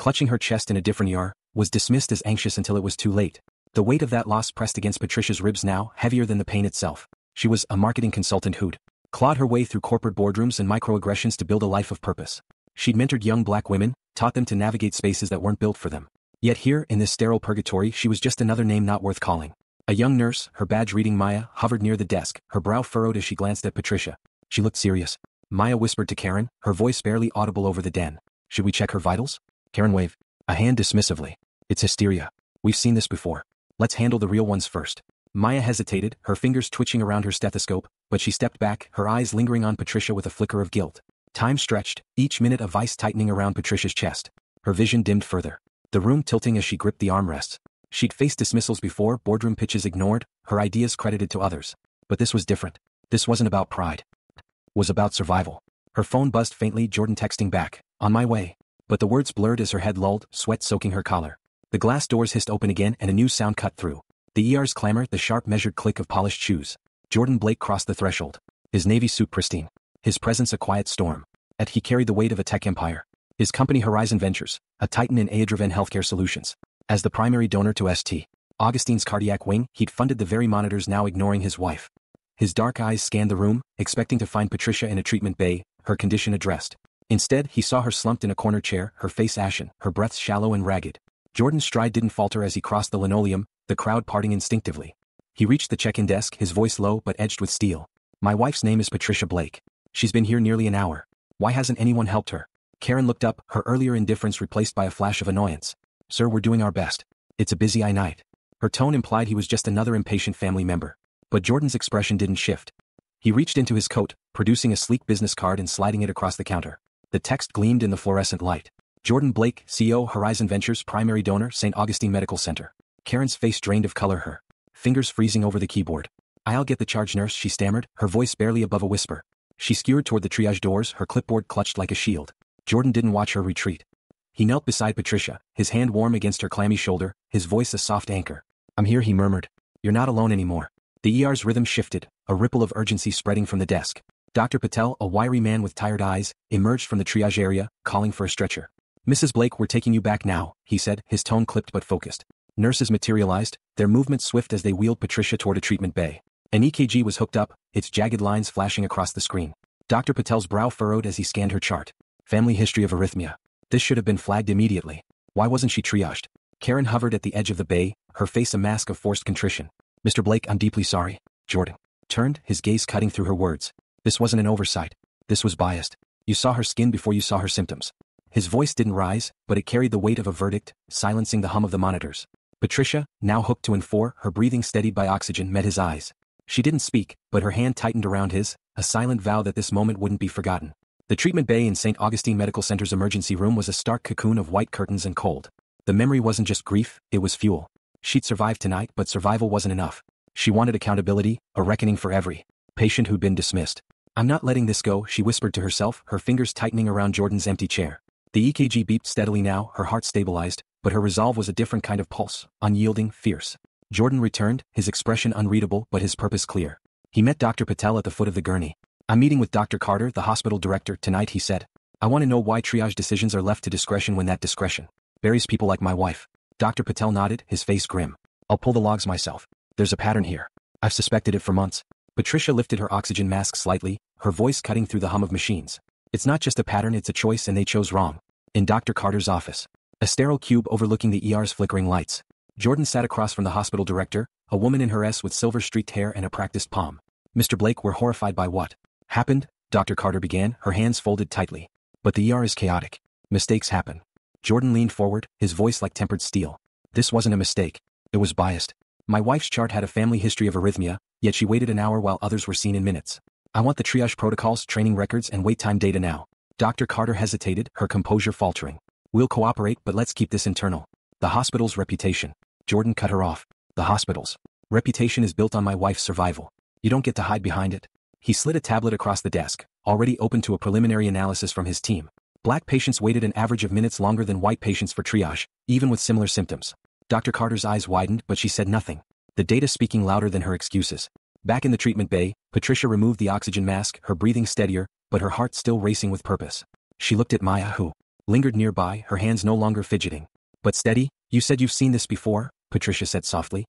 clutching her chest in a different ER, was dismissed as anxious until it was too late. The weight of that loss pressed against Patricia's ribs now, heavier than the pain itself. She was a marketing consultant who'd clawed her way through corporate boardrooms and microaggressions to build a life of purpose. She'd mentored young black women, taught them to navigate spaces that weren't built for them. Yet here, in this sterile purgatory, she was just another name not worth calling. A young nurse, her badge reading Maya, hovered near the desk, her brow furrowed as she glanced at Patricia. She looked serious. Maya whispered to Karen, her voice barely audible over the den. Should we check her vitals? Karen waved a hand dismissively. It's hysteria. We've seen this before. Let's handle the real ones first. Maya hesitated, her fingers twitching around her stethoscope, but she stepped back, her eyes lingering on Patricia with a flicker of guilt. Time stretched, each minute a vice tightening around Patricia's chest. Her vision dimmed further, the room tilting as she gripped the armrests. She'd faced dismissals before, boardroom pitches ignored, her ideas credited to others. But this was different. This wasn't about pride. It was about survival. Her phone buzzed faintly, Jordan texting back, on my way. But the words blurred as her head lulled, sweat soaking her collar. The glass doors hissed open again and a new sound cut through. The ER's clamor, the sharp measured click of polished shoes. Jordan Blake crossed the threshold. His navy suit pristine. His presence a quiet storm. Yet he carried the weight of a tech empire. His company Horizon Ventures, a titan in AI-driven healthcare solutions. As the primary donor to St. Augustine's cardiac wing, he'd funded the very monitors now ignoring his wife. His dark eyes scanned the room, expecting to find Patricia in a treatment bay, her condition addressed. Instead, he saw her slumped in a corner chair, her face ashen, her breath shallow and ragged. Jordan's stride didn't falter as he crossed the linoleum, the crowd parting instinctively. He reached the check-in desk, his voice low but edged with steel. My wife's name is Patricia Blake. She's been here nearly an hour. Why hasn't anyone helped her? Karen looked up, her earlier indifference replaced by a flash of annoyance. Sir, we're doing our best. It's a busy night. Her tone implied he was just another impatient family member. But Jordan's expression didn't shift. He reached into his coat, producing a sleek business card and sliding it across the counter. The text gleamed in the fluorescent light. Jordan Blake, CEO, Horizon Ventures, primary donor, St. Augustine Medical Center. Karen's face drained of color, her fingers freezing over the keyboard. I'll get the charge, nurse, she stammered, her voice barely above a whisper. She skewered toward the triage doors, her clipboard clutched like a shield. Jordan didn't watch her retreat. He knelt beside Patricia, his hand warm against her clammy shoulder, his voice a soft anchor. I'm here, he murmured. You're not alone anymore. The ER's rhythm shifted, a ripple of urgency spreading from the desk. Dr. Patel, a wiry man with tired eyes, emerged from the triage area, calling for a stretcher. Mrs. Blake, we're taking you back now, he said, his tone clipped but focused. Nurses materialized, their movements swift as they wheeled Patricia toward a treatment bay. An EKG was hooked up, its jagged lines flashing across the screen. Dr. Patel's brow furrowed as he scanned her chart. Family history of arrhythmia. This should have been flagged immediately. Why wasn't she triaged? Karen hovered at the edge of the bay, her face a mask of forced contrition. Mr. Blake, I'm deeply sorry. Jordan turned, his gaze cutting through her words. This wasn't an oversight. This was biased. You saw her skin before you saw her symptoms. His voice didn't rise, but it carried the weight of a verdict, silencing the hum of the monitors. Patricia, now hooked to N4, her breathing steadied by oxygen, met his eyes. She didn't speak, but her hand tightened around his, a silent vow that this moment wouldn't be forgotten. The treatment bay in St. Augustine Medical Center's emergency room was a stark cocoon of white curtains and cold. The memory wasn't just grief, it was fuel. She'd survive tonight, but survival wasn't enough. She wanted accountability, a reckoning for every patient who'd been dismissed. I'm not letting this go, she whispered to herself, her fingers tightening around Jordan's empty chair. The EKG beeped steadily now, her heart stabilized, but her resolve was a different kind of pulse, unyielding, fierce. Jordan returned, his expression unreadable but his purpose clear. He met Dr. Patel at the foot of the gurney. I'm meeting with Dr. Carter, the hospital director, tonight, he said. I want to know why triage decisions are left to discretion when that discretion buries people like my wife. Dr. Patel nodded, his face grim. I'll pull the logs myself. There's a pattern here. I've suspected it for months. Patricia lifted her oxygen mask slightly, her voice cutting through the hum of machines. It's not just a pattern, it's a choice, and they chose wrong. In Dr. Carter's office, a sterile cube overlooking the ER's flickering lights. Jordan sat across from the hospital director, a woman in her S with silver-streaked hair and a practiced palm. Mr. Blake, we're horrified by what happened, Dr. Carter began, her hands folded tightly. But the ER is chaotic. Mistakes happen. Jordan leaned forward, his voice like tempered steel. This wasn't a mistake. It was biased. My wife's chart had a family history of arrhythmia, yet she waited an hour while others were seen in minutes. I want the triage protocols, training records, and wait time data now. Dr. Carter hesitated, her composure faltering. We'll cooperate, but let's keep this internal. The hospital's reputation. Jordan cut her off. The hospital's reputation is built on my wife's survival. You don't get to hide behind it. He slid a tablet across the desk, already open to a preliminary analysis from his team. Black patients waited an average of minutes longer than white patients for triage, even with similar symptoms. Dr. Carter's eyes widened, but she said nothing. The data speaking louder than her excuses. Back in the treatment bay, Patricia removed the oxygen mask, her breathing steadier, but her heart still racing with purpose. She looked at Maya, who lingered nearby, her hands no longer fidgeting. But steady, you said you've seen this before, Patricia said softly.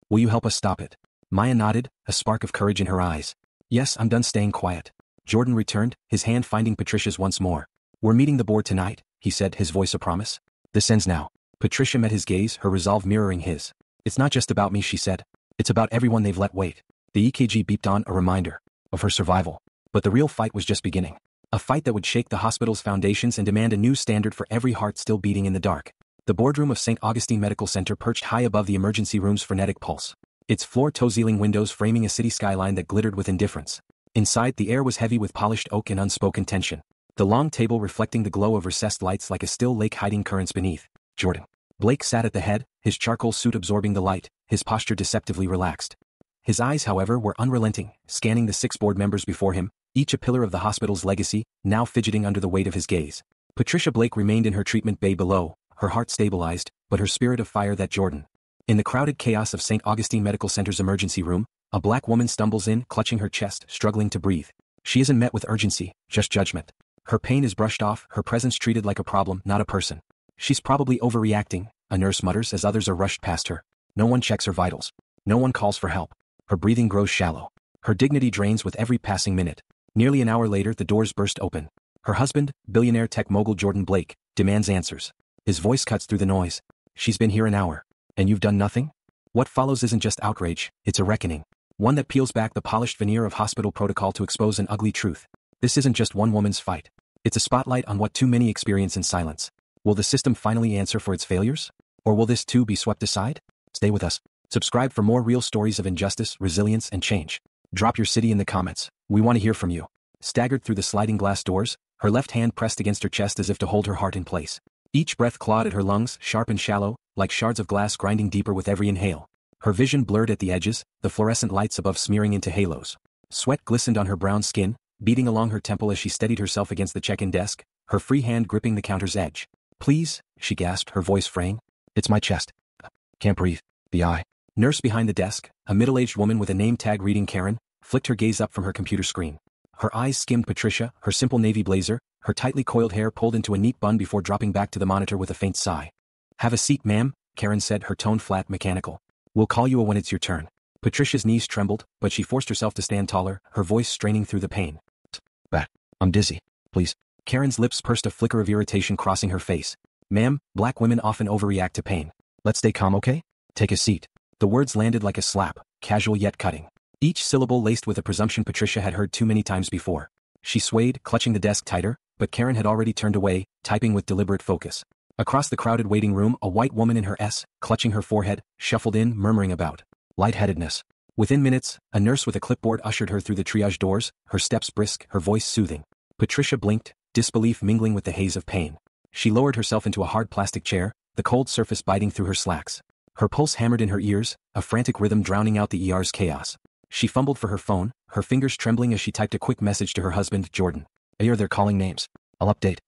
Will you help us stop it? Maya nodded, a spark of courage in her eyes. Yes, I'm done staying quiet. Jordan returned, his hand finding Patricia's once more. We're meeting the board tonight, he said, his voice a promise. This ends now. Patricia met his gaze, her resolve mirroring his. It's not just about me, she said. It's about everyone they've let wait. The EKG beeped on, a reminder of her survival. But the real fight was just beginning. A fight that would shake the hospital's foundations and demand a new standard for every heart still beating in the dark. The boardroom of St. Augustine Medical Center perched high above the emergency room's frenetic pulse. Its floor-to-ceiling windows framing a city skyline that glittered with indifference. Inside, the air was heavy with polished oak and unspoken tension. The long table reflecting the glow of recessed lights like a still lake hiding currents beneath. Jordan Blake sat at the head, his charcoal suit absorbing the light, his posture deceptively relaxed. His eyes, however, were unrelenting, scanning the 6 board members before him, each a pillar of the hospital's legacy, now fidgeting under the weight of his gaze. Patricia Blake remained in her treatment bay below, her heart stabilized, but her spirit of fire that Jordan. In the crowded chaos of St. Augustine Medical Center's emergency room, a black woman stumbles in, clutching her chest, struggling to breathe. She isn't met with urgency, just judgment. Her pain is brushed off, her presence treated like a problem, not a person. She's probably overreacting, a nurse mutters as others are rushed past her. No one checks her vitals. No one calls for help. Her breathing grows shallow. Her dignity drains with every passing minute. Nearly an hour later, the doors burst open. Her husband, billionaire tech mogul Jordan Blake, demands answers. His voice cuts through the noise. She's been here an hour. And you've done nothing? What follows isn't just outrage, it's a reckoning. One that peels back the polished veneer of hospital protocol to expose an ugly truth. This isn't just one woman's fight. It's a spotlight on what too many experience in silence. Will the system finally answer for its failures? Or will this too be swept aside? Stay with us. Subscribe for more real stories of injustice, resilience, and change. Drop your city in the comments. We want to hear from you. Staggered through the sliding glass doors, her left hand pressed against her chest as if to hold her heart in place. Each breath clawed at her lungs, sharp and shallow, like shards of glass grinding deeper with every inhale. Her vision blurred at the edges, the fluorescent lights above smearing into halos. Sweat glistened on her brown skin, beating along her temple as she steadied herself against the check-in desk, her free hand gripping the counter's edge. Please, she gasped, her voice fraying. It's my chest. Can't breathe. The eye. Nurse behind the desk, a middle-aged woman with a name tag reading Karen, flicked her gaze up from her computer screen. Her eyes skimmed Patricia, her simple navy blazer, her tightly coiled hair pulled into a neat bun before dropping back to the monitor with a faint sigh. Have a seat, ma'am, Karen said, her tone flat, mechanical. We'll call you when it's your turn. Patricia's knees trembled, but she forced herself to stand taller, her voice straining through the pain. Bat, I'm dizzy. Please. Karen's lips pursed, a flicker of irritation crossing her face. Ma'am, black women often overreact to pain. Let's stay calm, okay? Take a seat. The words landed like a slap, casual yet cutting. Each syllable laced with a presumption Patricia had heard too many times before. She swayed, clutching the desk tighter, but Karen had already turned away, typing with deliberate focus. Across the crowded waiting room, a white woman in her S, clutching her forehead, shuffled in, murmuring about lightheadedness. Within minutes, a nurse with a clipboard ushered her through the triage doors, her steps brisk, her voice soothing. Patricia blinked, disbelief mingling with the haze of pain. She lowered herself into a hard plastic chair, the cold surface biting through her slacks. Her pulse hammered in her ears, a frantic rhythm drowning out the ER's chaos. She fumbled for her phone, her fingers trembling as she typed a quick message to her husband, Jordan. I hear they're calling names. I'll update.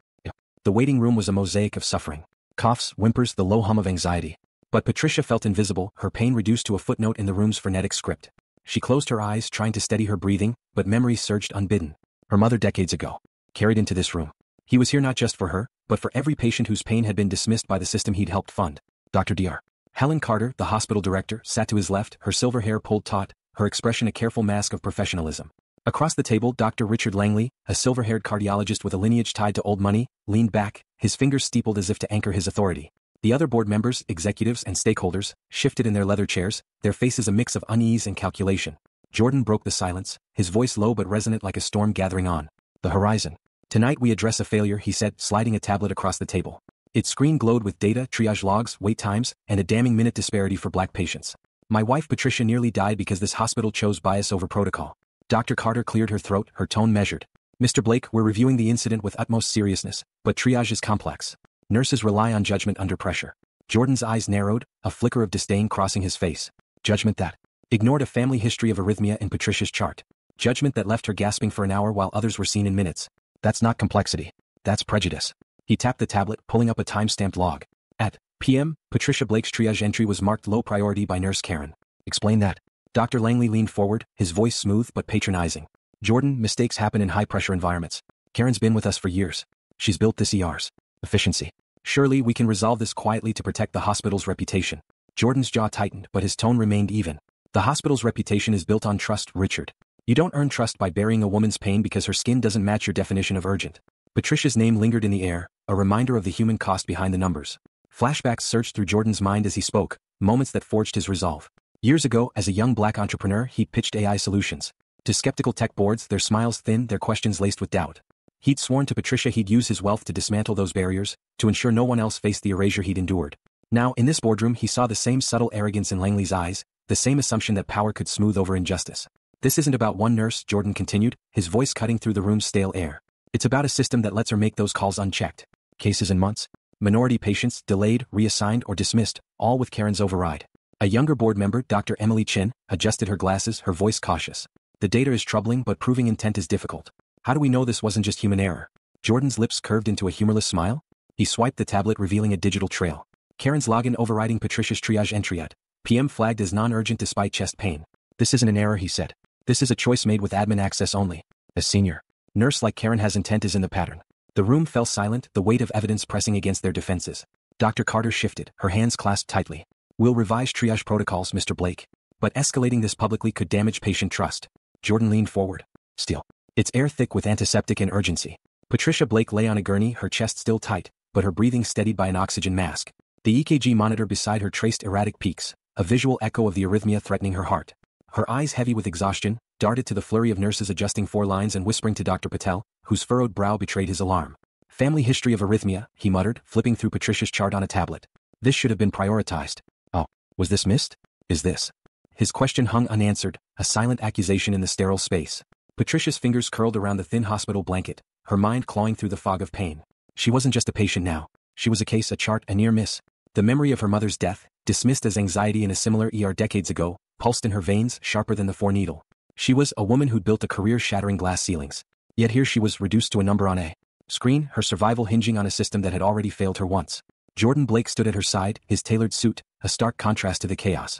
The waiting room was a mosaic of suffering. Coughs, whimpers, the low hum of anxiety. But Patricia felt invisible, her pain reduced to a footnote in the room's frenetic script. She closed her eyes, trying to steady her breathing, but memory surged unbidden. Her mother decades ago. Carried into this room. He was here not just for her, but for every patient whose pain had been dismissed by the system he'd helped fund. Dr. Dr. Helen Carter, the hospital director, sat to his left, her silver hair pulled taut, her expression a careful mask of professionalism. Across the table, Dr. Richard Langley, a silver-haired cardiologist with a lineage tied to old money, leaned back, his fingers steepled as if to anchor his authority. The other board members, executives and stakeholders, shifted in their leather chairs, their faces a mix of unease and calculation. Jordan broke the silence, his voice low but resonant like a storm gathering on the horizon. Tonight we address a failure, he said, sliding a tablet across the table. Its screen glowed with data, triage logs, wait times, and a damning minute disparity for black patients. My wife Patricia nearly died because this hospital chose bias over protocol. Dr. Carter cleared her throat, her tone measured. Mr. Blake, we're reviewing the incident with utmost seriousness, but triage is complex. Nurses rely on judgment under pressure. Jordan's eyes narrowed, a flicker of disdain crossing his face. Judgment that ignored a family history of arrhythmia in Patricia's chart. Judgment that left her gasping for an hour while others were seen in minutes. That's not complexity. That's prejudice. He tapped the tablet, pulling up a time-stamped log. At p.m., Patricia Blake's triage entry was marked low priority by Nurse Karen. Explain that. Dr. Langley leaned forward, his voice smooth but patronizing. Jordan, mistakes happen in high-pressure environments. Karen's been with us for years. She's built this ER's Efficiency. Surely we can resolve this quietly to protect the hospital's reputation. Jordan's jaw tightened, but his tone remained even. The hospital's reputation is built on trust, Richard. You don't earn trust by burying a woman's pain because her skin doesn't match your definition of urgent. Patricia's name lingered in the air, a reminder of the human cost behind the numbers. Flashbacks surged through Jordan's mind as he spoke, moments that forged his resolve. Years ago, as a young black entrepreneur, he pitched AI solutions. To skeptical tech boards, their smiles thin, their questions laced with doubt. He'd sworn to Patricia he'd use his wealth to dismantle those barriers, to ensure no one else faced the erasure he'd endured. Now, in this boardroom, he saw the same subtle arrogance in Langley's eyes, the same assumption that power could smooth over injustice. This isn't about one nurse, Jordan continued, his voice cutting through the room's stale air. It's about a system that lets her make those calls unchecked. Cases in months. Minority patients delayed, reassigned, or dismissed, all with Karen's override. A younger board member, Dr. Emily Chin, adjusted her glasses, her voice cautious. The data is troubling, but proving intent is difficult. How do we know this wasn't just human error? Jordan's lips curved into a humorless smile. He swiped the tablet, revealing a digital trail. Karen's login overriding Patricia's triage entry at PM flagged as non-urgent despite chest pain. This isn't an error, he said. This is a choice made with admin access only. A senior nurse like Karen has intent is in the pattern. The room fell silent, the weight of evidence pressing against their defenses. Dr. Carter shifted, her hands clasped tightly. We'll revise triage protocols, Mr. Blake. But escalating this publicly could damage patient trust. Jordan leaned forward. Still. Its air thick with antiseptic and urgency. Patricia Blake lay on a gurney, her chest still tight, but her breathing steadied by an oxygen mask. The EKG monitor beside her traced erratic peaks, a visual echo of the arrhythmia threatening her heart. Her eyes heavy with exhaustion, darted to the flurry of nurses adjusting 4 lines and whispering to Dr. Patel, whose furrowed brow betrayed his alarm. Family history of arrhythmia, he muttered, flipping through Patricia's chart on a tablet. This should have been prioritized. Oh, was this missed? Is this? His question hung unanswered, a silent accusation in the sterile space. Patricia's fingers curled around the thin hospital blanket, her mind clawing through the fog of pain. She wasn't just a patient now. She was a case, a chart, a near miss. The memory of her mother's death, dismissed as anxiety in a similar ER decades ago, pulsed in her veins, sharper than the foreneedle. She was a woman who'd built a career shattering glass ceilings. Yet here she was reduced to a number on a screen, her survival hinging on a system that had already failed her once. Jordan Blake stood at her side, his tailored suit, a stark contrast to the chaos.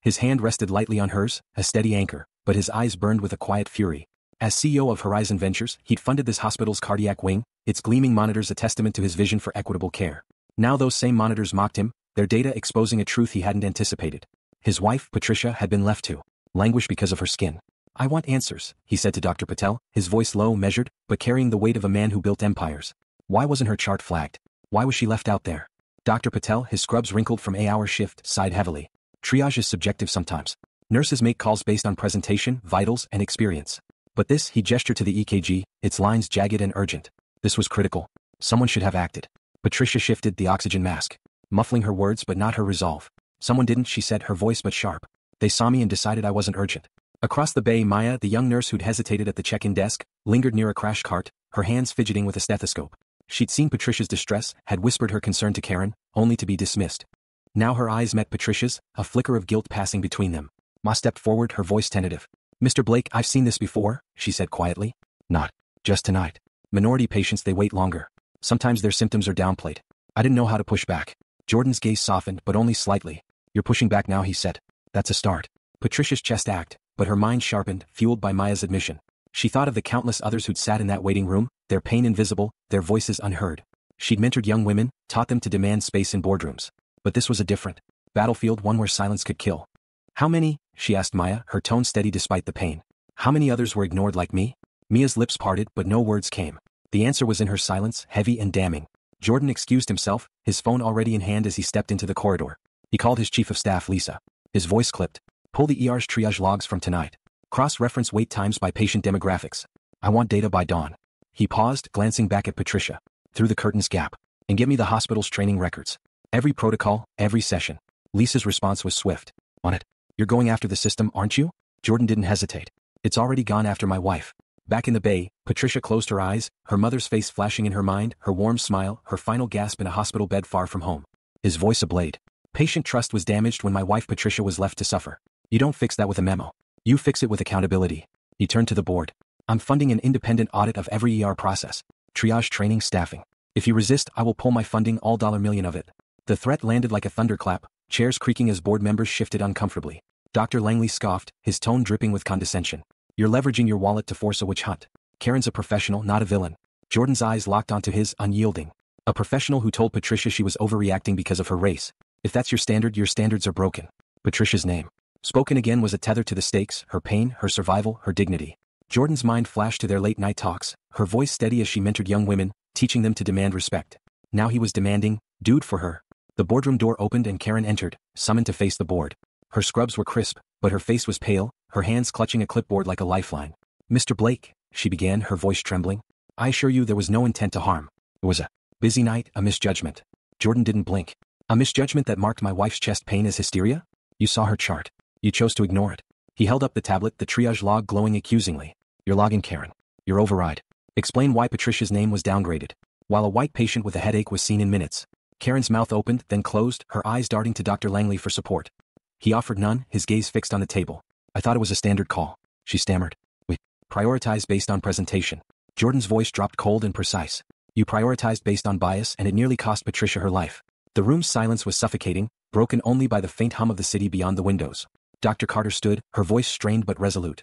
His hand rested lightly on hers, a steady anchor, but his eyes burned with a quiet fury. As CEO of Horizon Ventures, he'd funded this hospital's cardiac wing, its gleaming monitors a testament to his vision for equitable care. Now those same monitors mocked him, their data exposing a truth he hadn't anticipated. His wife, Patricia, had been left to languish because of her skin. I want answers, he said to Dr. Patel, his voice low, measured, but carrying the weight of a man who built empires. Why wasn't her chart flagged? Why was she left out there? Dr. Patel, his scrubs wrinkled from 8-hour shift, sighed heavily. Triage is subjective sometimes. Nurses make calls based on presentation, vitals, and experience. But this, he gestured to the EKG, its lines jagged and urgent. This was critical. Someone should have acted. Patricia shifted the oxygen mask, muffling her words but not her resolve. Someone didn't, she said, her voice but sharp. They saw me and decided I wasn't urgent. Across the bay, Maya, the young nurse who'd hesitated at the check-in desk, lingered near a crash cart, her hands fidgeting with a stethoscope. She'd seen Patricia's distress, had whispered her concern to Karen, only to be dismissed. Now her eyes met Patricia's, a flicker of guilt passing between them. Ma stepped forward, her voice tentative. Mr. Blake, I've seen this before, she said quietly. Not just tonight. Minority patients, they wait longer. Sometimes their symptoms are downplayed. I didn't know how to push back. Jordan's gaze softened, but only slightly. You're pushing back now, he said. That's a start. Patricia's chest ached, but her mind sharpened, fueled by Maya's admission. She thought of the countless others who'd sat in that waiting room, their pain invisible, their voices unheard. She'd mentored young women, taught them to demand space in boardrooms. But this was a different battlefield, one where silence could kill. How many? She asked Maya, her tone steady despite the pain. How many others were ignored like me? Mia's lips parted, but no words came. The answer was in her silence, heavy and damning. Jordan excused himself, his phone already in hand as he stepped into the corridor. He called his chief of staff, Lisa. His voice clipped. Pull the ER's triage logs from tonight. Cross-reference wait times by patient demographics. I want data by dawn. He paused, glancing back at Patricia. Through the curtains gap. And get me the hospital's training records. Every protocol, every session. Lisa's response was swift. On it. You're going after the system, aren't you? Jordan didn't hesitate. It's already gone after my wife. Back in the bay, Patricia closed her eyes, her mother's face flashing in her mind, her warm smile, her final gasp in a hospital bed far from home. His voice a blade. Patient trust was damaged when my wife Patricia was left to suffer. You don't fix that with a memo. You fix it with accountability. He turned to the board. I'm funding an independent audit of every ER process. Triage training, staffing. If you resist, I will pull my funding, all $1 million of it. The threat landed like a thunderclap, chairs creaking as board members shifted uncomfortably. Dr. Langley scoffed, his tone dripping with condescension. You're leveraging your wallet to force a witch hunt. Karen's a professional, not a villain. Jordan's eyes locked onto his, unyielding. A professional who told Patricia she was overreacting because of her race. If that's your standard, your standards are broken. Patricia's name. Spoken again was a tether to the stakes, her pain, her survival, her dignity. Jordan's mind flashed to their late-night talks, her voice steady as she mentored young women, teaching them to demand respect. Now he was demanding, dude for her. The boardroom door opened and Karen entered, summoned to face the board. Her scrubs were crisp, but her face was pale, her hands clutching a clipboard like a lifeline. Mr. Blake, she began, her voice trembling. I assure you there was no intent to harm. It was a busy night, a misjudgment. Jordan didn't blink. A misjudgment that marked my wife's chest pain as hysteria? You saw her chart. You chose to ignore it. He held up the tablet, the triage log glowing accusingly. You're logging, Karen. Your override. Explain why Patricia's name was downgraded. While a white patient with a headache was seen in minutes. Karen's mouth opened, then closed, her eyes darting to Dr. Langley for support. He offered none, his gaze fixed on the table. I thought it was a standard call. She stammered. We prioritized based on presentation. Jordan's voice dropped cold and precise. You prioritized based on bias and it nearly cost Patricia her life. The room's silence was suffocating, broken only by the faint hum of the city beyond the windows. Dr. Carter stood, her voice strained but resolute.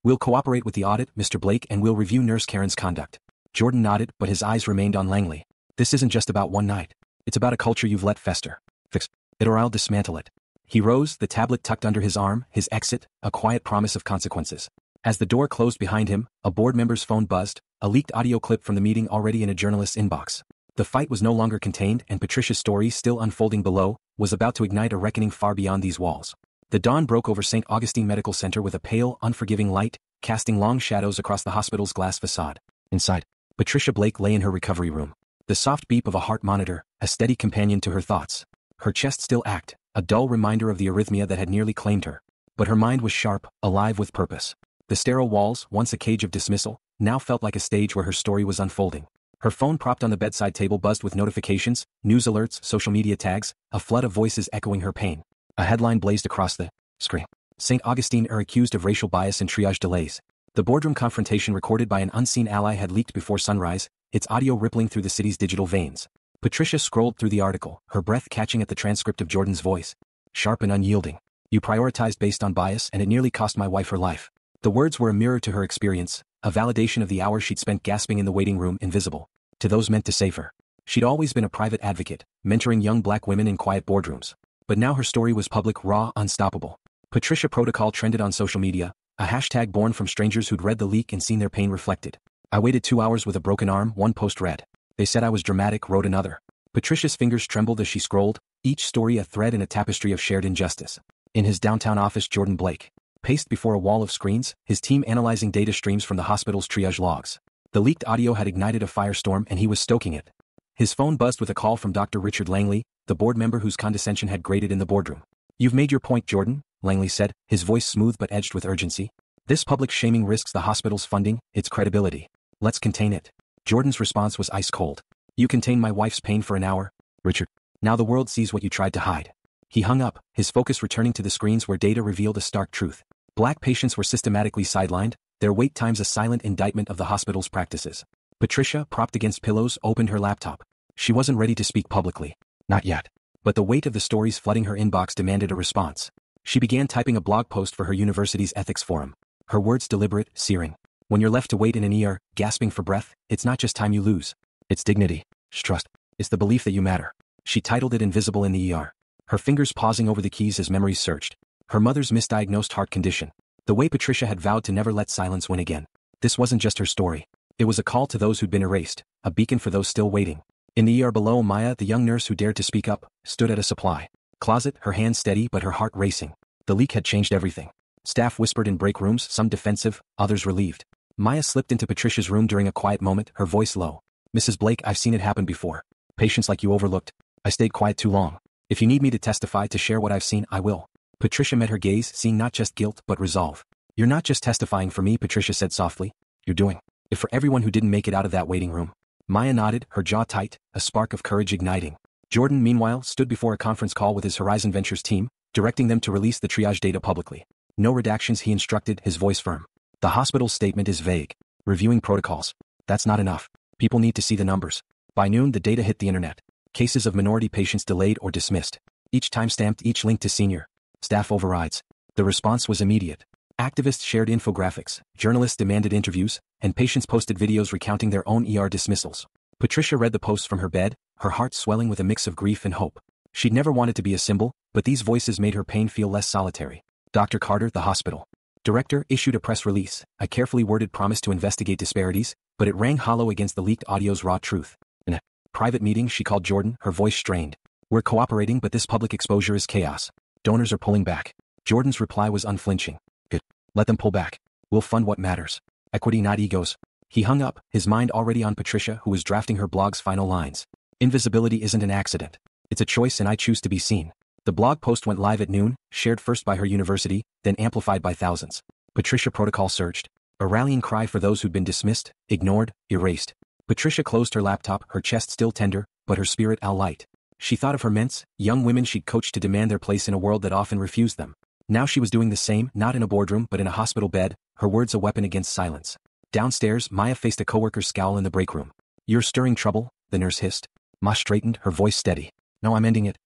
We'll cooperate with the audit, Mr. Blake, and we'll review Nurse Karen's conduct. Jordan nodded, but his eyes remained on Langley. This isn't just about one night. It's about a culture you've let fester. Fix it or I'll dismantle it. He rose, the tablet tucked under his arm, his exit, a quiet promise of consequences. As the door closed behind him, a board member's phone buzzed, a leaked audio clip from the meeting already in a journalist's inbox. The fight was no longer contained and Patricia's story, still unfolding below, was about to ignite a reckoning far beyond these walls. The dawn broke over St. Augustine Medical Center with a pale, unforgiving light, casting long shadows across the hospital's glass facade. Inside, Patricia Blake lay in her recovery room. The soft beep of a heart monitor, a steady companion to her thoughts. Her chest still ached, a dull reminder of the arrhythmia that had nearly claimed her. But her mind was sharp, alive with purpose. The sterile walls, once a cage of dismissal, now felt like a stage where her story was unfolding. Her phone propped on the bedside table buzzed with notifications, news alerts, social media tags, a flood of voices echoing her pain. A headline blazed across the screen. St. Augustine are accused of racial bias and triage delays. The boardroom confrontation recorded by an unseen ally had leaked before sunrise, its audio rippling through the city's digital veins. Patricia scrolled through the article, her breath catching at the transcript of Jordan's voice. Sharp and unyielding. You prioritized based on bias and it nearly cost my wife her life. The words were a mirror to her experience, a validation of the hours she'd spent gasping in the waiting room, invisible to those meant to save her. She'd always been a private advocate, mentoring young black women in quiet boardrooms. But now her story was public, raw, unstoppable. Patricia Protocol trended on social media, a hashtag born from strangers who'd read the leak and seen their pain reflected. I waited 2 hours with a broken arm, one post read. They said I was dramatic, wrote another. Patricia's fingers trembled as she scrolled, each story a thread in a tapestry of shared injustice. In his downtown office, Jordan Blake paced before a wall of screens, his team analyzing data streams from the hospital's triage logs. The leaked audio had ignited a firestorm and he was stoking it. His phone buzzed with a call from Dr. Richard Langley, the board member whose condescension had grated in the boardroom. You've made your point, Jordan, Langley said, his voice smooth but edged with urgency. This public shaming risks the hospital's funding, its credibility. Let's contain it. Jordan's response was ice cold. You contain my wife's pain for an hour, Richard. Now the world sees what you tried to hide. He hung up, his focus returning to the screens where data revealed a stark truth. Black patients were systematically sidelined, their wait times a silent indictment of the hospital's practices. Patricia, propped against pillows, opened her laptop. She wasn't ready to speak publicly. Not yet. But the weight of the stories flooding her inbox demanded a response. She began typing a blog post for her university's ethics forum. Her words deliberate, searing. When you're left to wait in an ER, gasping for breath, it's not just time you lose. It's dignity. It's trust. It's the belief that you matter. She titled it Invisible in the ER. Her fingers pausing over the keys as memories searched. Her mother's misdiagnosed heart condition. The way Patricia had vowed to never let silence win again. This wasn't just her story. It was a call to those who'd been erased, a beacon for those still waiting. In the ER below, Maya, the young nurse who dared to speak up, stood at a supply closet, her hands steady but her heart racing. The leak had changed everything. Staff whispered in break rooms, some defensive, others relieved. Maya slipped into Patricia's room during a quiet moment, her voice low. Mrs. Blake, I've seen it happen before. Patients like you overlooked. I stayed quiet too long. If you need me to testify to share what I've seen, I will. Patricia met her gaze, seeing not just guilt but resolve. You're not just testifying for me, Patricia said softly. You're doing it for everyone who didn't make it out of that waiting room. Maya nodded, her jaw tight, a spark of courage igniting. Jordan, meanwhile, stood before a conference call with his Horizon Ventures team, directing them to release the triage data publicly. No redactions, he instructed, his voice firm. The hospital's statement is vague. Reviewing protocols. That's not enough. People need to see the numbers. By noon, the data hit the internet. Cases of minority patients delayed or dismissed. Each timestamped, each linked to senior staff overrides. The response was immediate. Activists shared infographics, journalists demanded interviews, and patients posted videos recounting their own ER dismissals. Patricia read the posts from her bed, her heart swelling with a mix of grief and hope. She'd never wanted to be a symbol, but these voices made her pain feel less solitary. Dr. Carter, the hospital director, issued a press release, a carefully worded promise to investigate disparities, but it rang hollow against the leaked audio's raw truth. In a private meeting, she called Jordan, her voice strained. "We're cooperating, but this public exposure is chaos. Donors are pulling back." Jordan's reply was unflinching. "Good. Let them pull back. We'll fund what matters. Equity, not egos." He hung up, his mind already on Patricia, who was drafting her blog's final lines. "Invisibility isn't an accident. It's a choice, and I choose to be seen." The blog post went live at noon, shared first by her university, then amplified by thousands. Patricia Protocol surged. A rallying cry for those who'd been dismissed, ignored, erased. Patricia closed her laptop, her chest still tender, but her spirit light. She thought of her mentor, young women she'd coached to demand their place in a world that often refused them. Now she was doing the same, not in a boardroom but in a hospital bed, her words a weapon against silence. Downstairs, Maya faced a coworker's scowl in the break room. "You're stirring trouble," the nurse hissed. Ma straightened, her voice steady. "No, I'm ending it."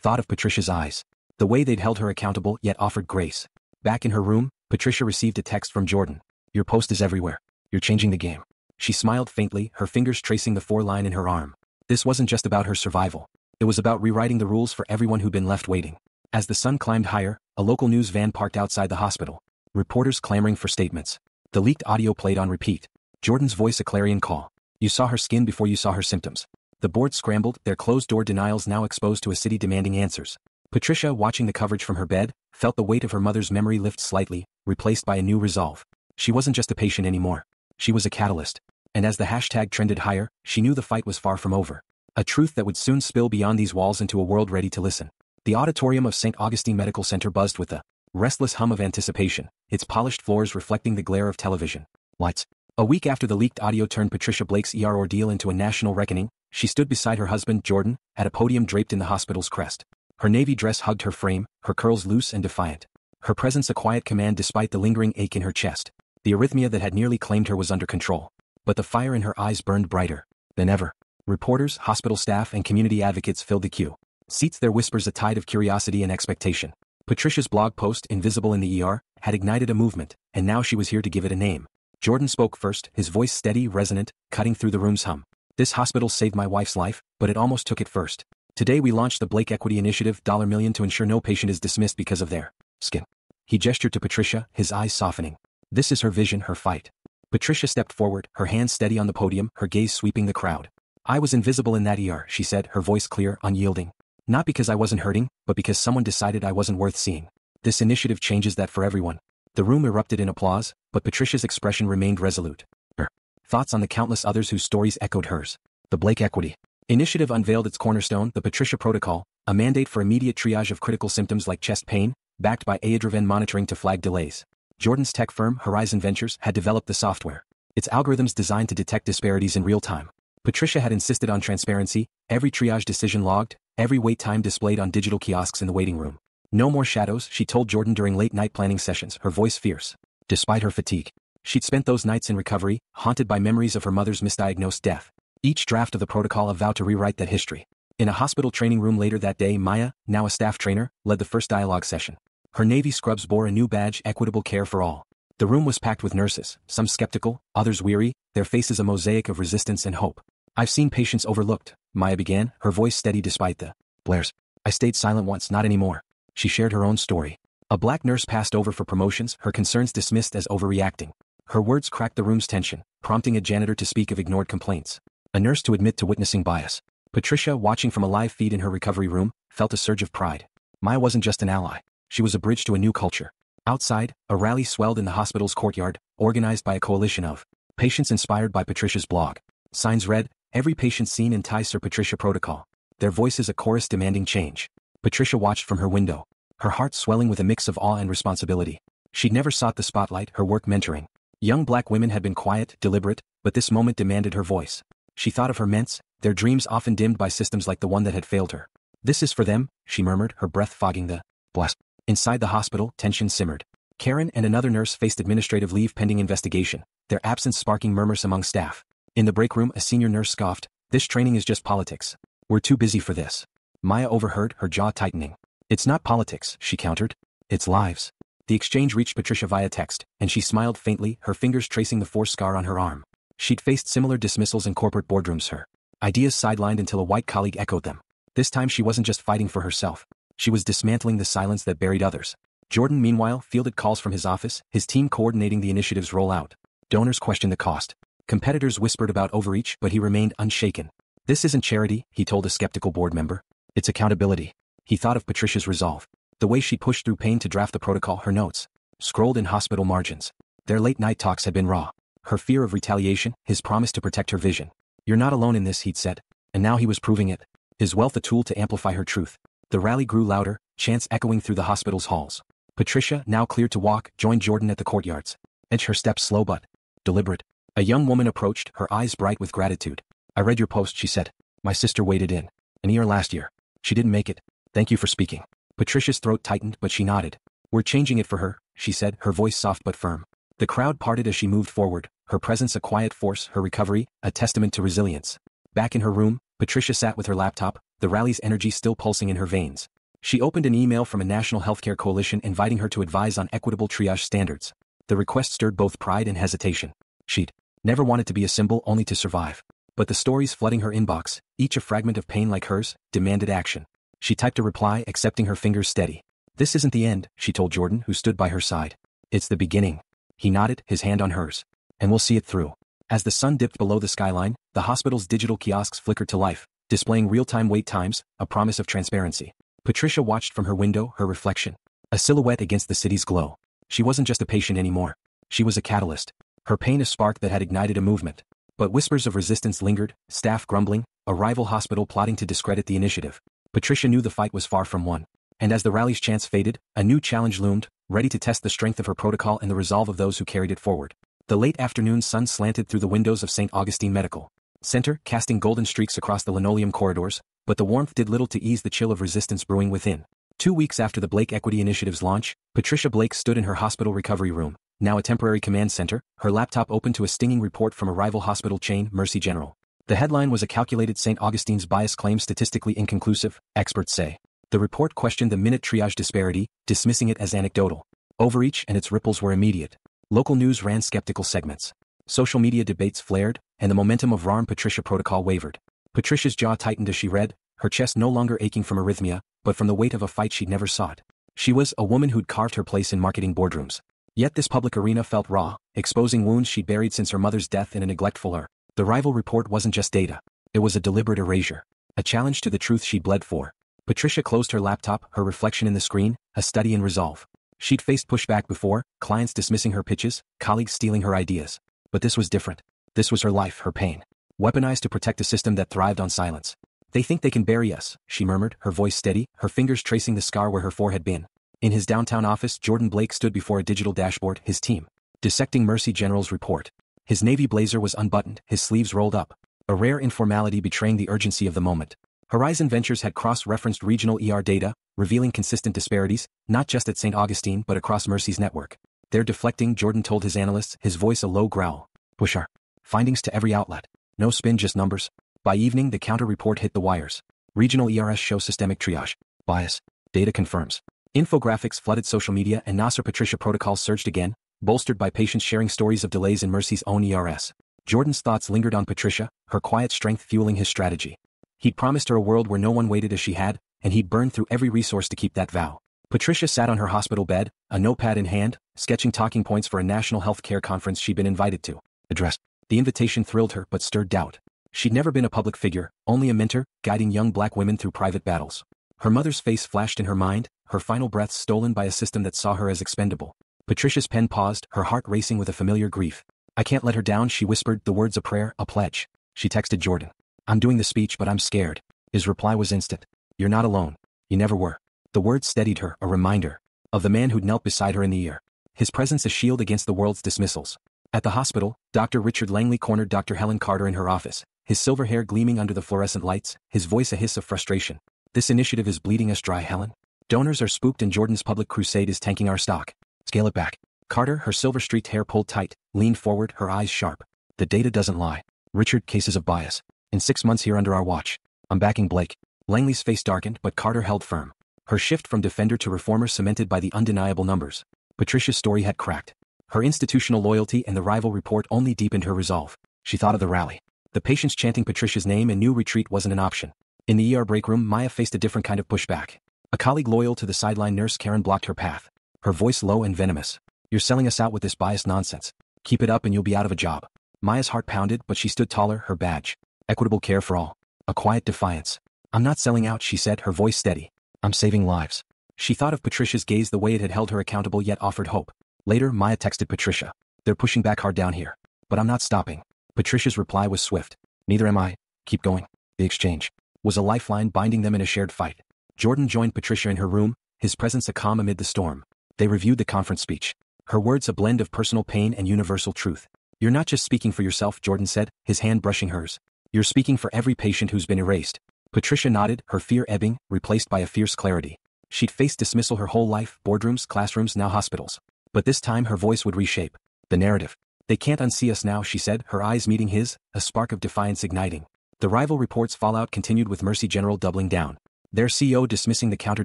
Thought of Patricia's eyes. The way they'd held her accountable yet offered grace. Back in her room, Patricia received a text from Jordan. "Your post is everywhere. You're changing the game." She smiled faintly, her fingers tracing the 4-line in her arm. This wasn't just about her survival. It was about rewriting the rules for everyone who'd been left waiting. As the sun climbed higher, a local news van parked outside the hospital. Reporters clamoring for statements. The leaked audio played on repeat. Jordan's voice a clarion call. "You saw her skin before you saw her symptoms." The board scrambled, their closed-door denials now exposed to a city demanding answers. Patricia, watching the coverage from her bed, felt the weight of her mother's memory lift slightly, replaced by a new resolve. She wasn't just a patient anymore. She was a catalyst. And as the hashtag trended higher, she knew the fight was far from over. A truth that would soon spill beyond these walls into a world ready to listen. The auditorium of St. Augustine Medical Center buzzed with a restless hum of anticipation, its polished floors reflecting the glare of television lights. A week after the leaked audio turned Patricia Blake's ordeal into a national reckoning, she stood beside her husband, Jordan, at a podium draped in the hospital's crest. Her navy dress hugged her frame, her curls loose and defiant. Her presence a quiet command despite the lingering ache in her chest. The arrhythmia that had nearly claimed her was under control. But the fire in her eyes burned brighter than ever. Reporters, hospital staff, and community advocates filled the queue. Seats, their whispers a tide of curiosity and expectation. Patricia's blog post, Invisible in the ER, had ignited a movement, and now she was here to give it a name. Jordan spoke first, his voice steady, resonant, cutting through the room's hum. "This hospital saved my wife's life, but it almost took it first. Today we launched the Blake Equity Initiative $1 million to ensure no patient is dismissed because of their skin." He gestured to Patricia, his eyes softening. "This is her vision, her fight." Patricia stepped forward, her hands steady on the podium, her gaze sweeping the crowd. "I was invisible in that ER," she said, her voice clear, unyielding. "Not because I wasn't hurting, but because someone decided I wasn't worth seeing. This initiative changes that for everyone." The room erupted in applause, but Patricia's expression remained resolute. Her thoughts on the countless others whose stories echoed hers. The Blake Equity Initiative unveiled its cornerstone, the Patricia Protocol, a mandate for immediate triage of critical symptoms like chest pain, backed by AI-driven monitoring to flag delays. Jordan's tech firm, Horizon Ventures, had developed the software. Its algorithms designed to detect disparities in real time. Patricia had insisted on transparency, every triage decision logged, every wait time displayed on digital kiosks in the waiting room. "No more shadows," she told Jordan during late-night planning sessions, her voice fierce. Despite her fatigue, she'd spent those nights in recovery, haunted by memories of her mother's misdiagnosed death. Each draft of the protocol a vow to rewrite that history. In a hospital training room later that day, Maya, now a staff trainer, led the first dialogue session. Her navy scrubs bore a new badge, Equitable Care for All. The room was packed with nurses, some skeptical, others weary, their faces a mosaic of resistance and hope. "I've seen patients overlooked," Maya began, her voice steady despite the blares. "I stayed silent once, not anymore." She shared her own story. A black nurse passed over for promotions, her concerns dismissed as overreacting. Her words cracked the room's tension, prompting a janitor to speak of ignored complaints. A nurse to admit to witnessing bias. Patricia, watching from a live feed in her recovery room, felt a surge of pride. Maya wasn't just an ally. She was a bridge to a new culture. Outside, a rally swelled in the hospital's courtyard, organized by a coalition of patients inspired by Patricia's blog. Signs read, "Every patient seen in Sir Patricia Protocol." Their voices a chorus demanding change. Patricia watched from her window, her heart swelling with a mix of awe and responsibility. She'd never sought the spotlight, her work mentoring young black women had been quiet, deliberate, but this moment demanded her voice. She thought of her mentors, their dreams often dimmed by systems like the one that had failed her. "This is for them," she murmured, her breath fogging the blast. Inside the hospital, tension simmered. Karen and another nurse faced administrative leave pending investigation, their absence sparking murmurs among staff. In the break room, a senior nurse scoffed, "This training is just politics. We're too busy for this." Maya overheard, her jaw tightening. "It's not politics," she countered. "It's lives." The exchange reached Patricia via text, and she smiled faintly, her fingers tracing the force scar on her arm. She'd faced similar dismissals in corporate boardrooms, her Ideas sidelined until a white colleague echoed them. This time she wasn't just fighting for herself. She was dismantling the silence that buried others. Jordan, meanwhile, fielded calls from his office, his team coordinating the initiative's rollout. Donors questioned the cost. Competitors whispered about overreach, but he remained unshaken. This isn't charity, he told a skeptical board member. It's accountability. He thought of Patricia's resolve. The way she pushed through pain to draft the protocol, her notes, scrolled in hospital margins. Their late-night talks had been raw. Her fear of retaliation, his promise to protect her vision. You're not alone in this, he'd said. And now he was proving it. His wealth a tool to amplify her truth. The rally grew louder, chants echoing through the hospital's halls. Patricia, now cleared to walk, joined Jordan at the courtyards. Edged her steps slow but deliberate. A young woman approached, her eyes bright with gratitude. I read your post, she said. My sister waited in an ER last year. She didn't make it. Thank you for speaking. Patricia's throat tightened, but she nodded. We're changing it for her, she said, her voice soft but firm. The crowd parted as she moved forward, her presence a quiet force, her recovery, a testament to resilience. Back in her room, Patricia sat with her laptop, the rally's energy still pulsing in her veins. She opened an email from a national healthcare coalition inviting her to advise on equitable triage standards. The request stirred both pride and hesitation. She'd never wanted to be a symbol, only to survive. But the stories flooding her inbox, each a fragment of pain like hers, demanded action. She typed a reply, accepting her fingers steady. This isn't the end, she told Jordan, who stood by her side. It's the beginning. He nodded, his hand on hers. And we'll see it through. As the sun dipped below the skyline, the hospital's digital kiosks flickered to life, displaying real-time wait times, a promise of transparency. Patricia watched from her window, her reflection, a silhouette against the city's glow. She wasn't just a patient anymore. She was a catalyst. Her pain a spark that had ignited a movement. But whispers of resistance lingered, staff grumbling, a rival hospital plotting to discredit the initiative. Patricia knew the fight was far from won. And as the rally's chants faded, a new challenge loomed, ready to test the strength of her protocol and the resolve of those who carried it forward. The late afternoon sun slanted through the windows of St. Augustine Medical Center, casting golden streaks across the linoleum corridors, but the warmth did little to ease the chill of resistance brewing within. 2 weeks after the Blake Equity Initiative's launch, Patricia Blake stood in her hospital recovery room, now a temporary command center, her laptop open to a stinging report from a rival hospital chain, Mercy General. The headline was a calculated St. Augustine's bias claim statistically inconclusive, experts say. The report questioned the minute triage disparity, dismissing it as anecdotal. Overreach and its ripples were immediate. Local news ran skeptical segments. Social media debates flared, and the momentum of Patricia Protocol wavered. Patricia's jaw tightened as she read, her chest no longer aching from arrhythmia, but from the weight of a fight she'd never sought. She was a woman who'd carved her place in marketing boardrooms. Yet this public arena felt raw, exposing wounds she'd buried since her mother's death in a neglectful era. The rival report wasn't just data. It was a deliberate erasure. A challenge to the truth she'd bled for. Patricia closed her laptop, her reflection in the screen, a study in resolve. She'd faced pushback before, clients dismissing her pitches, colleagues stealing her ideas. But this was different. This was her life, her pain. Weaponized to protect a system that thrived on silence. They think they can bury us, she murmured, her voice steady, her fingers tracing the scar where her forehead had been. In his downtown office, Jordan Blake stood before a digital dashboard, his team dissecting Mercy General's report. His navy blazer was unbuttoned, his sleeves rolled up, a rare informality betraying the urgency of the moment. Horizon Ventures had cross-referenced regional ER data, revealing consistent disparities, not just at St. Augustine but across Mercy's network. They're deflecting, Jordan told his analysts, his voice a low growl. Push our findings to every outlet. No spin, just numbers. By evening, the counter-report hit the wires. Regional ERS show systemic triage. Bias. Data confirms. Infographics flooded social media and Patricia Protocol surged again, bolstered by patients sharing stories of delays in Mercy's own ERS. Jordan's thoughts lingered on Patricia, her quiet strength fueling his strategy. He'd promised her a world where no one waited as she had, and he'd burned through every resource to keep that vow. Patricia sat on her hospital bed, a notepad in hand, sketching talking points for a national health care conference she'd been invited to address. The invitation thrilled her but stirred doubt. She'd never been a public figure, only a mentor, guiding young black women through private battles. Her mother's face flashed in her mind, her final breaths stolen by a system that saw her as expendable. Patricia's pen paused, her heart racing with a familiar grief. I can't let her down, she whispered, the words a prayer, a pledge. She texted Jordan. I'm doing the speech but I'm scared. His reply was instant. You're not alone. You never were. The words steadied her, a reminder of the man who'd knelt beside her in the ER. His presence a shield against the world's dismissals. At the hospital, Dr. Richard Langley cornered Dr. Helen Carter in her office, his silver hair gleaming under the fluorescent lights, his voice a hiss of frustration. This initiative is bleeding us dry, Helen. Donors are spooked and Jordan's public crusade is tanking our stock. Scale it back. Carter, her silver-streaked hair pulled tight, leaned forward, her eyes sharp. The data doesn't lie. Richard, cases of bias. In 6 months here under our watch. I'm backing Blake. Langley's face darkened but Carter held firm. Her shift from defender to reformer cemented by the undeniable numbers. Patricia's story had cracked. Her institutional loyalty and the rival report only deepened her resolve. She thought of the rally. The patients chanting Patricia's name and knew retreat wasn't an option. In the ER break room, Maya faced a different kind of pushback. A colleague loyal to the sideline nurse Karen blocked her path. Her voice low and venomous. "You're selling us out with this biased nonsense. Keep it up and you'll be out of a job." Maya's heart pounded, but she stood taller, her badge. Equitable care for all. A quiet defiance. "I'm not selling out," she said, her voice steady. "I'm saving lives." She thought of Patricia's gaze the way it had held her accountable yet offered hope. Later, Maya texted Patricia. "They're pushing back hard down here. But I'm not stopping." Patricia's reply was swift. "Neither am I. Keep going." The exchange was a lifeline binding them in a shared fight. Jordan joined Patricia in her room, his presence a calm amid the storm. They reviewed the conference speech. Her words a blend of personal pain and universal truth. "You're not just speaking for yourself," Jordan said, his hand brushing hers. "You're speaking for every patient who's been erased." Patricia nodded, her fear ebbing, replaced by a fierce clarity. She'd faced dismissal her whole life, boardrooms, classrooms, now hospitals. But this time her voice would reshape the narrative. "They can't unsee us now," she said, her eyes meeting his, a spark of defiance igniting. The rival reports' fallout continued with Mercy General doubling down. Their CEO dismissing the counter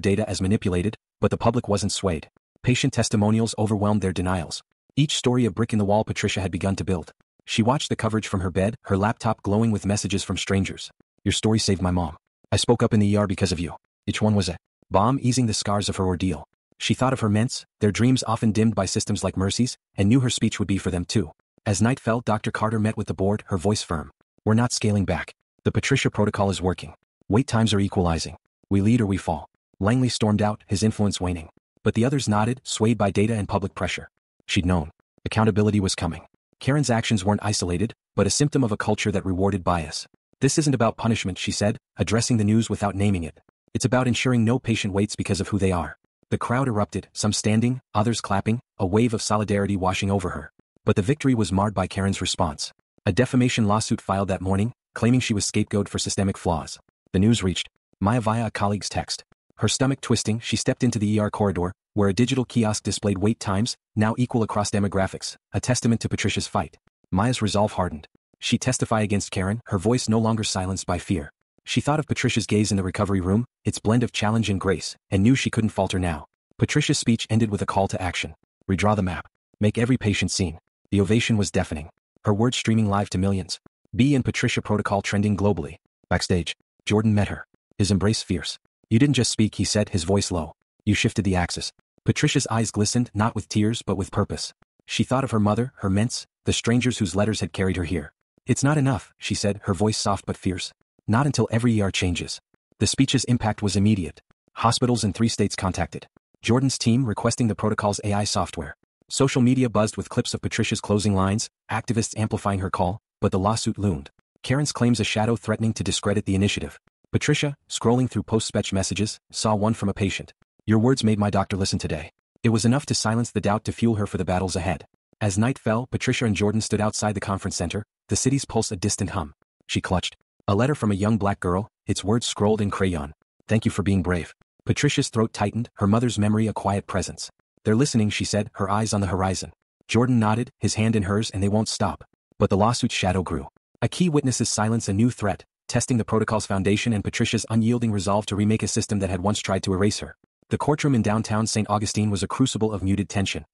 data as manipulated, but the public wasn't swayed. Patient testimonials overwhelmed their denials. Each story a brick in the wall Patricia had begun to build. She watched the coverage from her bed, her laptop glowing with messages from strangers. "Your story saved my mom. I spoke up in the ER because of you." Each one was a balm easing the scars of her ordeal. She thought of her ments, their dreams often dimmed by systems like Mercy's, and knew her speech would be for them too. As night fell, Dr. Carter met with the board, her voice firm. "We're not scaling back. The Patricia Protocol is working. Wait times are equalizing. We lead or we fall." Langley stormed out, his influence waning. But the others nodded, swayed by data and public pressure. She'd known. Accountability was coming. Karen's actions weren't isolated, but a symptom of a culture that rewarded bias. "This isn't about punishment," she said, addressing the news without naming it. "It's about ensuring no patient waits because of who they are." The crowd erupted, some standing, others clapping, a wave of solidarity washing over her. But the victory was marred by Karen's response. A defamation lawsuit filed that morning, claiming she was scapegoated for systemic flaws. The news reached Maya via a colleague's text. Her stomach twisting, she stepped into the ER corridor, where a digital kiosk displayed wait times, now equal across demographics, a testament to Patricia's fight. Maya's resolve hardened. She'd testify against Karen, her voice no longer silenced by fear. She thought of Patricia's gaze in the recovery room, its blend of challenge and grace, and knew she couldn't falter now. Patricia's speech ended with a call to action. "Redraw the map. Make every patient seen." The ovation was deafening. Her words streaming live to millions. B and Patricia Protocol trending globally. Backstage, Jordan met her. His embrace fierce. "You didn't just speak," he said, his voice low. "You shifted the axis." Patricia's eyes glistened, not with tears but with purpose. She thought of her mother, her ments, the strangers whose letters had carried her here. "It's not enough," she said, her voice soft but fierce. "Not until every ER changes." The speech's impact was immediate. Hospitals in 3 states contacted Jordan's team requesting the protocol's AI software. Social media buzzed with clips of Patricia's closing lines, activists amplifying her call, but the lawsuit loomed. Karen's claims a shadow threatening to discredit the initiative. Patricia, scrolling through post-spec messages, saw one from a patient. "Your words made my doctor listen today." It was enough to silence the doubt to fuel her for the battles ahead. As night fell, Patricia and Jordan stood outside the conference center, the city's pulse a distant hum. She clutched a letter from a young black girl, its words scrolled in crayon. "Thank you for being brave." Patricia's throat tightened, her mother's memory a quiet presence. "They're listening," she said, her eyes on the horizon. Jordan nodded, his hand in hers, "and they won't stop." But the lawsuit's shadow grew. A key witness's silence a new threat, testing the protocol's foundation and Patricia's unyielding resolve to remake a system that had once tried to erase her. The courtroom in downtown St. Augustine was a crucible of muted tension.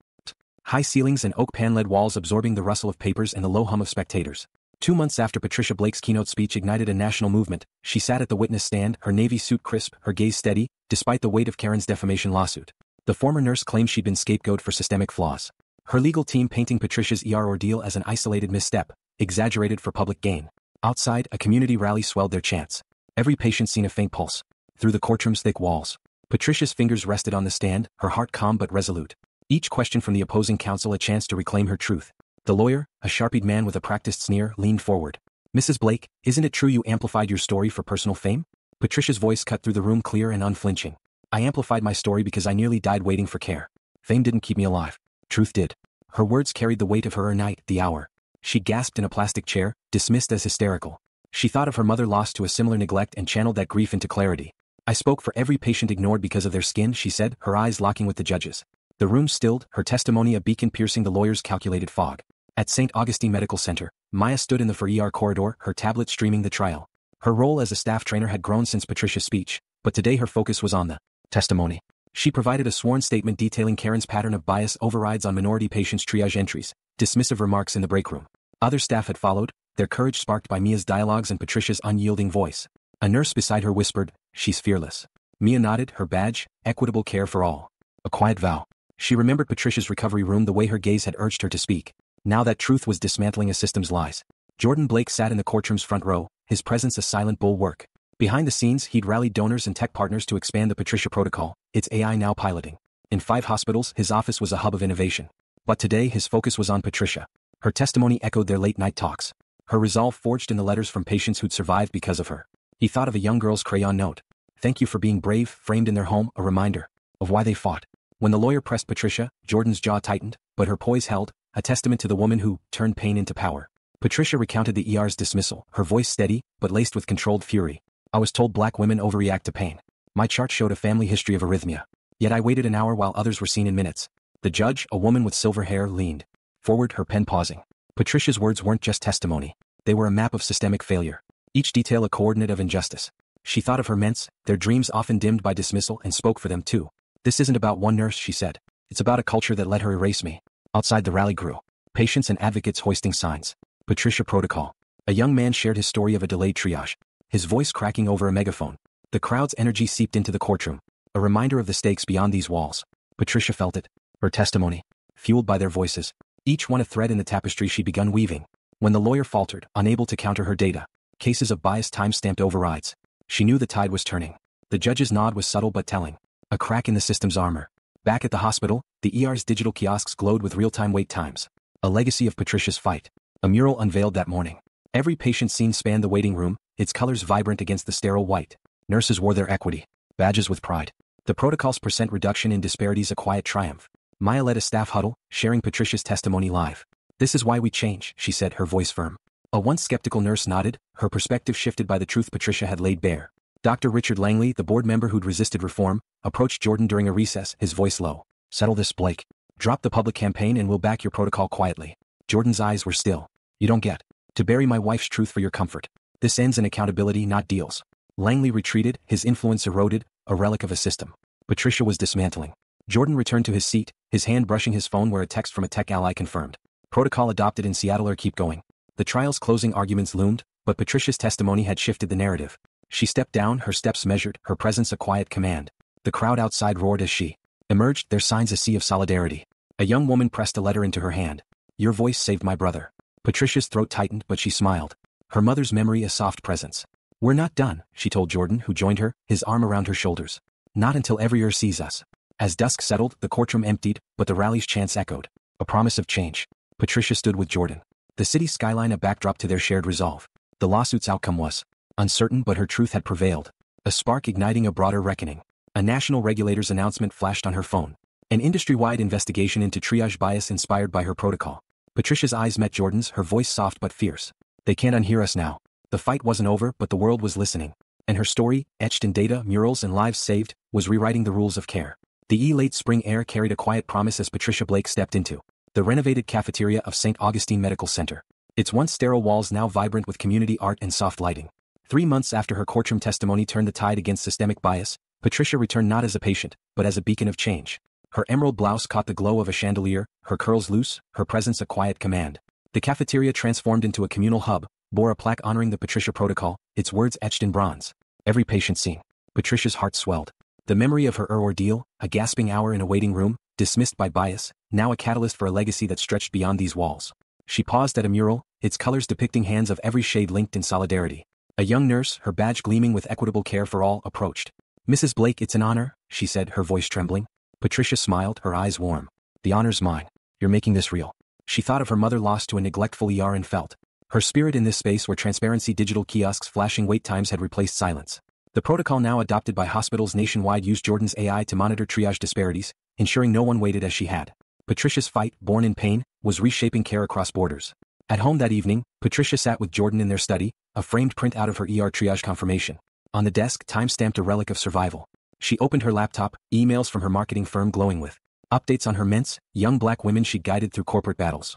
High ceilings and oak paneled walls absorbing the rustle of papers and the low hum of spectators. 2 months after Patricia Blake's keynote speech ignited a national movement, she sat at the witness stand, her navy suit crisp, her gaze steady, despite the weight of Karen's defamation lawsuit. The former nurse claimed she'd been scapegoated for systemic flaws. Her legal team painting Patricia's ER ordeal as an isolated misstep, exaggerated for public gain. Outside, a community rally swelled their chants. Every patient seen a faint pulse. Through the courtroom's thick walls, Patricia's fingers rested on the stand, her heart calm but resolute. Each question from the opposing counsel a chance to reclaim her truth. The lawyer, a sharp-eyed man with a practiced sneer, leaned forward. "Mrs. Blake, isn't it true you amplified your story for personal fame?" Patricia's voice cut through the room clear and unflinching. "I amplified my story because I nearly died waiting for care. Fame didn't keep me alive. Truth did." Her words carried the weight of her night, the hour. She gasped in a plastic chair, dismissed as hysterical. She thought of her mother lost to a similar neglect and channeled that grief into clarity. "I spoke for every patient ignored because of their skin," she said, her eyes locking with the judges. The room stilled, her testimony a beacon piercing the lawyer's calculated fog. At St. Augustine Medical Center, Maya stood in the ER corridor, her tablet streaming the trial. Her role as a staff trainer had grown since Patricia's speech, but today her focus was on the testimony. She provided a sworn statement detailing Karen's pattern of bias overrides on minority patients' triage entries, dismissive remarks in the break room. Other staff had followed, their courage sparked by Mia's dialogues and Patricia's unyielding voice. A nurse beside her whispered, "She's fearless." Mia nodded, her badge, equitable care for all. A quiet vow. She remembered Patricia's recovery room the way her gaze had urged her to speak. Now that truth was dismantling a system's lies. Jordan Blake sat in the courtroom's front row, his presence a silent bulwark. Behind the scenes, he'd rallied donors and tech partners to expand the Patricia Protocol, its AI now piloting. In 5 hospitals, his office was a hub of innovation. But today his focus was on Patricia. Her testimony echoed their late-night talks. Her resolve forged in the letters from patients who'd survived because of her. He thought of a young girl's crayon note. "Thank you for being brave," framed in their home, a reminder of why they fought. When the lawyer pressed Patricia, Jordan's jaw tightened, but her poise held, a testament to the woman who turned pain into power. Patricia recounted the ER's dismissal, her voice steady, but laced with controlled fury. "I was told black women overreact to pain. My chart showed a family history of arrhythmia. Yet I waited an hour while others were seen in minutes." The judge, a woman with silver hair, leaned forward, her pen pausing. Patricia's words weren't just testimony. They were a map of systemic failure. Each detail a coordinate of injustice. She thought of her ments, their dreams often dimmed by dismissal, and spoke for them too. "This isn't about one nurse," she said. "It's about a culture that let her erase me." Outside the rally grew. Patients and advocates hoisting signs. Patricia Protocol. A young man shared his story of a delayed triage, his voice cracking over a megaphone. The crowd's energy seeped into the courtroom, a reminder of the stakes beyond these walls. Patricia felt it. Her testimony, fueled by their voices, each one a thread in the tapestry she'd begun weaving. When the lawyer faltered, unable to counter her data, cases of bias time-stamped overrides, she knew the tide was turning. The judge's nod was subtle but telling. A crack in the system's armor. Back at the hospital, the ER's digital kiosks glowed with real-time wait times. A legacy of Patricia's fight. A mural unveiled that morning. Every patient scene spanned the waiting room, its colors vibrant against the sterile white. Nurses wore their equity badges with pride. The protocol's percent reduction in disparities a quiet triumph. Maya led a staff huddle, sharing Patricia's testimony live. "This is why we change," she said, her voice firm. A once skeptical nurse nodded, her perspective shifted by the truth Patricia had laid bare. Dr. Richard Langley, the board member who'd resisted reform, approached Jordan during a recess, his voice low. "Settle this, Blake. Drop the public campaign and we'll back your protocol quietly." Jordan's eyes were still. "You don't get to bury my wife's truth for your comfort. This ends in accountability, not deals." Langley retreated, his influence eroded, a relic of a system Patricia was dismantling. Jordan returned to his seat, his hand brushing his phone where a text from a tech ally confirmed. "Protocol adopted in Seattle or keep going." The trial's closing arguments loomed, but Patricia's testimony had shifted the narrative. She stepped down, her steps measured, her presence a quiet command. The crowd outside roared as she emerged, their signs a sea of solidarity. A young woman pressed a letter into her hand. "Your voice saved my brother." Patricia's throat tightened, but she smiled. Her mother's memory a soft presence. "We're not done," she told Jordan, who joined her, his arm around her shoulders. "Not until every ear sees us." As dusk settled, the courtroom emptied, but the rally's chants echoed. A promise of change. Patricia stood with Jordan. The city's skyline a backdrop to their shared resolve. The lawsuit's outcome was uncertain, but her truth had prevailed. A spark igniting a broader reckoning. A national regulator's announcement flashed on her phone. An industry-wide investigation into triage bias inspired by her protocol. Patricia's eyes met Jordan's, her voice soft but fierce. "They can't unhear us now." The fight wasn't over, but the world was listening. And her story, etched in data, murals, and lives saved, was rewriting the rules of care. The late spring air carried a quiet promise as Patricia Blake stepped into the renovated cafeteria of St. Augustine Medical Center. Its once sterile walls now vibrant with community art and soft lighting. 3 months after her courtroom testimony turned the tide against systemic bias, Patricia returned not as a patient, but as a beacon of change. Her emerald blouse caught the glow of a chandelier, her curls loose, her presence a quiet command. The cafeteria transformed into a communal hub, bore a plaque honoring the Patricia Protocol, its words etched in bronze. Every patient seen. Patricia's heart swelled. The memory of her ordeal, a gasping hour in a waiting room, dismissed by bias, now a catalyst for a legacy that stretched beyond these walls. She paused at a mural, its colors depicting hands of every shade linked in solidarity. A young nurse, her badge gleaming with equitable care for all, approached. "Mrs. Blake, it's an honor," she said, her voice trembling. Patricia smiled, her eyes warm. "The honor's mine. You're making this real." She thought of her mother lost to a neglectful ER and felt her spirit in this space where transparency, digital kiosks, flashing wait times had replaced silence. The protocol now adopted by hospitals nationwide used Jordan's AI to monitor triage disparities, ensuring no one waited as she had. Patricia's fight, born in pain, was reshaping care across borders. At home that evening, Patricia sat with Jordan in their study, a framed print out of her ER triage confirmation. On the desk, time-stamped a relic of survival. She opened her laptop, emails from her marketing firm glowing with updates on her ments, young black women she'd guided through corporate battles.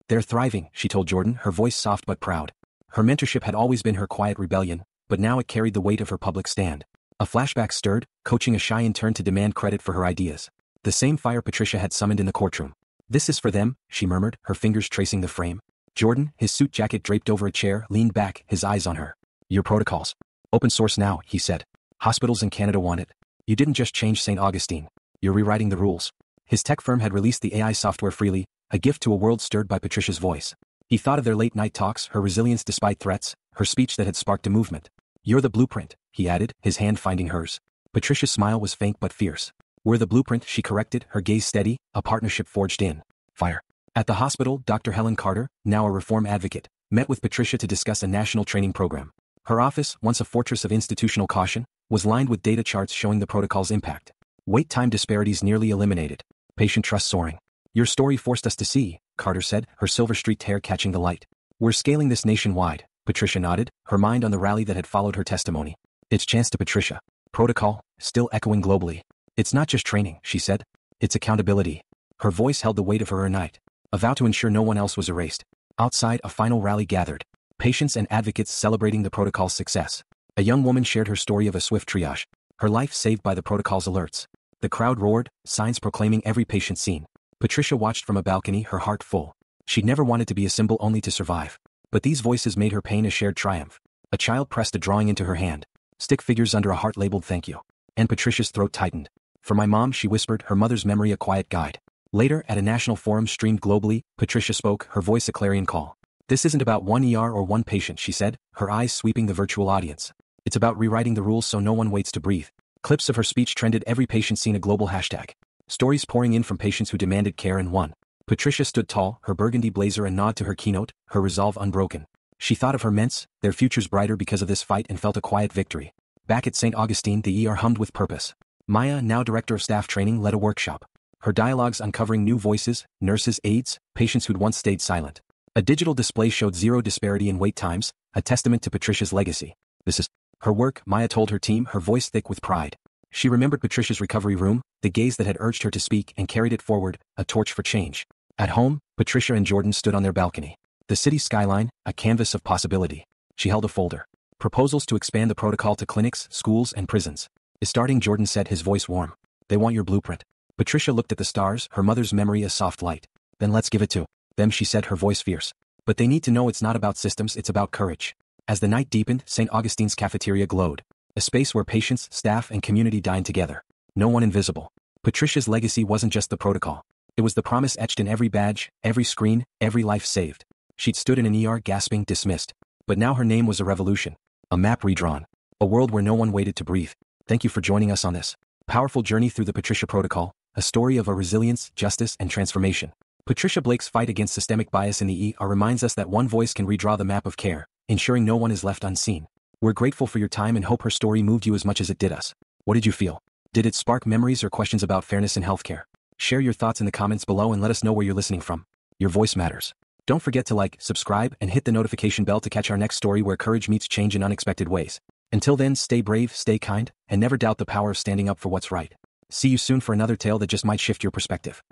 "They're thriving," she told Jordan, her voice soft but proud. Her mentorship had always been her quiet rebellion, but now it carried the weight of her public stand. A flashback stirred, coaching a shy intern to demand credit for her ideas. The same fire Patricia had summoned in the courtroom. "This is for them," she murmured, her fingers tracing the frame. Jordan, his suit jacket draped over a chair, leaned back, his eyes on her. Your protocols. Open source now, he said. Hospitals in Canada want it. You didn't just change St. Augustine. You're rewriting the rules. His tech firm had released the AI software freely, a gift to a world stirred by Patricia's voice. He thought of their late-night talks, her resilience despite threats, her speech that had sparked a movement. You're the blueprint, he added, his hand finding hers. Patricia's smile was faint but fierce. We're the blueprint, she corrected, her gaze steady, a partnership forged in fire. At the hospital, Dr. Helen Carter, now a reform advocate, met with Patricia to discuss a national training program. Her office, once a fortress of institutional caution, was lined with data charts showing the protocol's impact. Wait time disparities nearly eliminated. Patient trust soaring. Your story forced us to see, Carter said, her silver-streaked hair catching the light. We're scaling this nationwide, Patricia nodded, her mind on the rally that had followed her testimony. It's chance to Patricia. Protocol, still echoing globally. It's not just training, she said. It's accountability. Her voice held the weight of her night. A vow to ensure no one else was erased. Outside, a final rally gathered. Patients and advocates celebrating the protocol's success. A young woman shared her story of a swift triage. Her life saved by the protocol's alerts. The crowd roared, signs proclaiming every patient seen. Patricia watched from a balcony, her heart full. She'd never wanted to be a symbol only to survive. But these voices made her pain a shared triumph. A child pressed a drawing into her hand. Stick figures under a heart labeled thank you. And Patricia's throat tightened. For my mom, she whispered, her mother's memory a quiet guide. Later, at a national forum streamed globally, Patricia spoke, her voice a clarion call. This isn't about one ER or one patient, she said, her eyes sweeping the virtual audience. It's about rewriting the rules so no one waits to breathe. Clips of her speech trended, every patient seen a global hashtag. Stories pouring in from patients who demanded care and won. Patricia stood tall, her burgundy blazer a nod to her keynote, her resolve unbroken. She thought of her ments, their futures brighter because of this fight, and felt a quiet victory. Back at St. Augustine, the ER hummed with purpose. Maya, now director of staff training, led a workshop. Her dialogues uncovering new voices, nurses, aides, patients who'd once stayed silent. A digital display showed zero disparity in wait times, a testament to Patricia's legacy. This is her work, Maya told her team, her voice thick with pride. She remembered Patricia's recovery room, the gaze that had urged her to speak, and carried it forward, a torch for change. At home, Patricia and Jordan stood on their balcony. The city's skyline, a canvas of possibility. She held a folder. Proposals to expand the protocol to clinics, schools, and prisons. Is starting, Jordan said, his voice warm. They want your blueprint. Patricia looked at the stars, her mother's memory a soft light. Then let's give it to them, she said, her voice fierce. But they need to know it's not about systems, it's about courage. As the night deepened, St. Augustine's cafeteria glowed. A space where patients, staff, and community dined together. No one invisible. Patricia's legacy wasn't just the protocol. It was the promise etched in every badge, every screen, every life saved. She'd stood in an ER gasping, dismissed. But now her name was a revolution. A map redrawn. A world where no one waited to breathe. Thank you for joining us on this powerful journey through the Patricia Protocol, a story of resilience, justice, and transformation. Patricia Blake's fight against systemic bias in the ER reminds us that one voice can redraw the map of care, ensuring no one is left unseen. We're grateful for your time and hope her story moved you as much as it did us. What did you feel? Did it spark memories or questions about fairness in healthcare? Share your thoughts in the comments below and let us know where you're listening from. Your voice matters. Don't forget to like, subscribe, and hit the notification bell to catch our next story where courage meets change in unexpected ways. Until then, stay brave, stay kind, and never doubt the power of standing up for what's right. See you soon for another tale that just might shift your perspective.